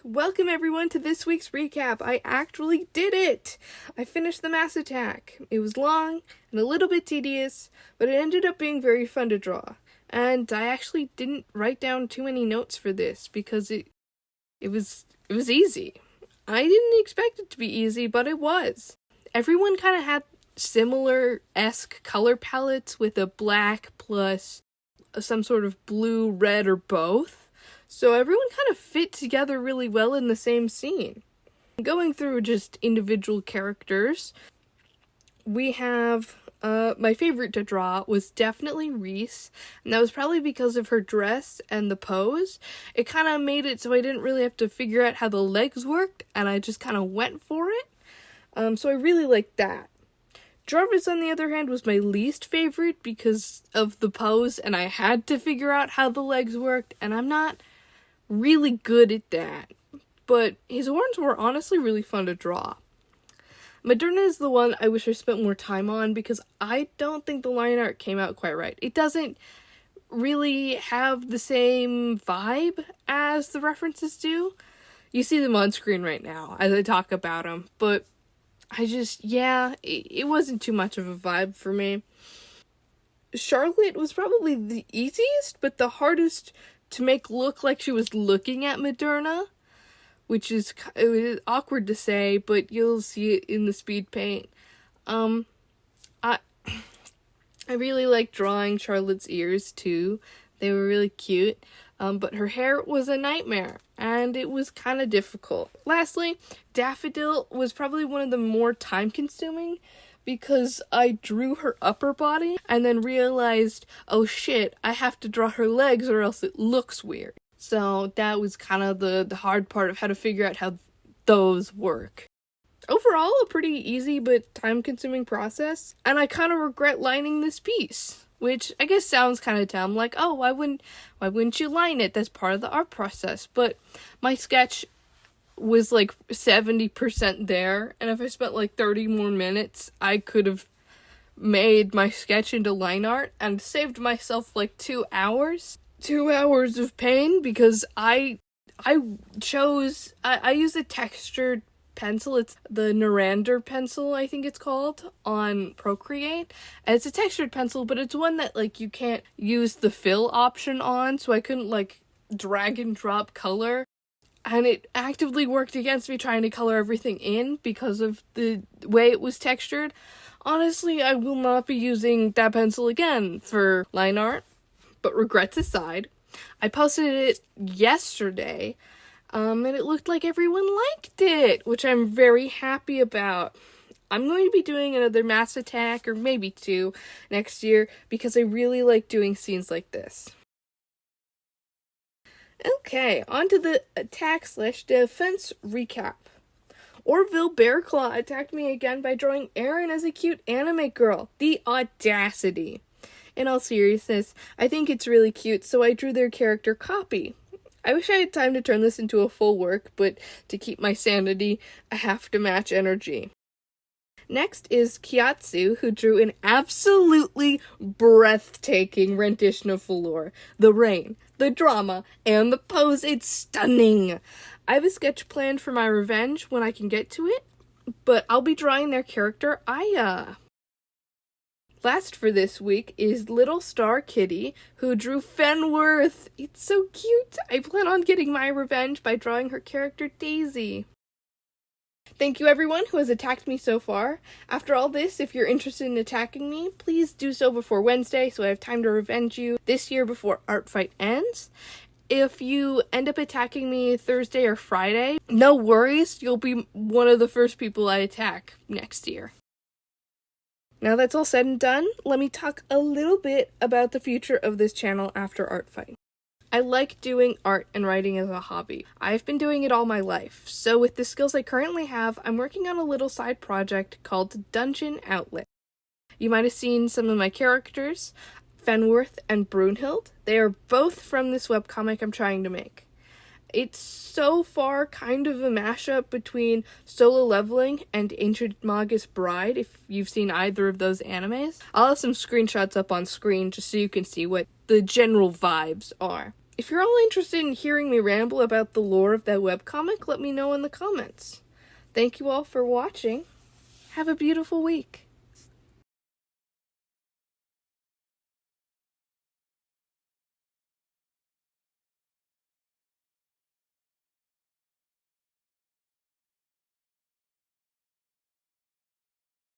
Welcome everyone to this week's recap. I actually did it! I finished the Mass Attack. It was long and a little bit tedious, but it ended up being very fun to draw. And I actually didn't write down too many notes for this because it was easy. I didn't expect it to be easy, but it was. Everyone kind of had similar-esque color palettes with a black plus some sort of blue, red, or both. So everyone kind of fit together really well in the same scene. Going through just individual characters, we have, my favorite to draw was definitely Reese, and that was probably because of her dress and the pose. It kind of made it so I didn't really have to figure out how the legs worked, and I just kind of went for it. So I really liked that. Jarvis, on the other hand, was my least favorite because of the pose, and I had to figure out how the legs worked, and I'm not really good at that. But his horns were honestly really fun to draw. Moderna is the one I wish I spent more time on because I don't think the line art came out quite right. It doesn't really have the same vibe as the references do. You see them on screen right now as I talk about them, but it wasn't too much of a vibe for me. Charlotte was probably the easiest, but the hardest to make look like she was looking at Moderna, which is awkward to say, but you'll see it in the speed paint. I really like drawing Charlotte's ears too. They were really cute. But her hair was a nightmare, and it was kind of difficult. Lastly, Daffodil was probably one of the more time-consuming because I drew her upper body and then realized, oh shit, I have to draw her legs or else it looks weird. So that was kind of the hard part of how to figure out how those work. Overall, a pretty easy but time-consuming process, and I kind of regret lining this piece. Which I guess sounds kind of dumb, like, oh, why wouldn't you line it? That's part of the art process. But my sketch was like 70% there, and if I spent like 30 more minutes, I could have made my sketch into line art and saved myself like 2 hours. 2 hours of pain because I used a textured pencil. It's the Narander pencil, I think it's called, on Procreate. And it's a textured pencil, but it's one that like you can't use the fill option on, so I couldn't like drag and drop color. And it actively worked against me trying to color everything in because of the way it was textured. Honestly, I will not be using that pencil again for line art. But regrets aside, I posted it yesterday, and it looked like everyone liked it, which I'm very happy about. I'm going to be doing another Mass Attack, or maybe 2, next year, because I really like doing scenes like this. Okay, on to the attack/defense recap. Orville Bearclaw attacked me again by drawing Erin as a cute anime girl. The audacity. In all seriousness, I think it's really cute, so I drew their character copy. I wish I had time to turn this into a full work, but to keep my sanity, I have to match energy. Next is Kiatsu, who drew an absolutely breathtaking rendition of Velour. The rain, the drama, and the pose, it's stunning! I have a sketch planned for my revenge when I can get to it, but I'll be drawing their character, Aya. Last for this week is Little Star Kitty, who drew Fenworth. It's so cute. I plan on getting my revenge by drawing her character Daisy. Thank you everyone who has attacked me so far. After all this, if you're interested in attacking me, please do so before Wednesday so I have time to revenge you this year before Art Fight ends. If you end up attacking me Thursday or Friday, no worries, you'll be one of the first people I attack next year. Now that's all said and done, let me talk a little bit about the future of this channel after Art Fight. I like doing art and writing as a hobby. I've been doing it all my life, so with the skills I currently have, I'm working on a little side project called Dungeon Outlet. You might have seen some of my characters, Fenworth and Brunhild. They are both from this webcomic I'm trying to make. It's so far kind of a mashup between Solo Leveling and Ancient Magus Bride, if you've seen either of those animes. I'll have some screenshots up on screen just so you can see what the general vibes are. if you're all interested in hearing me ramble about the lore of that webcomic, let me know in the comments. Thank you all for watching. Have a beautiful week.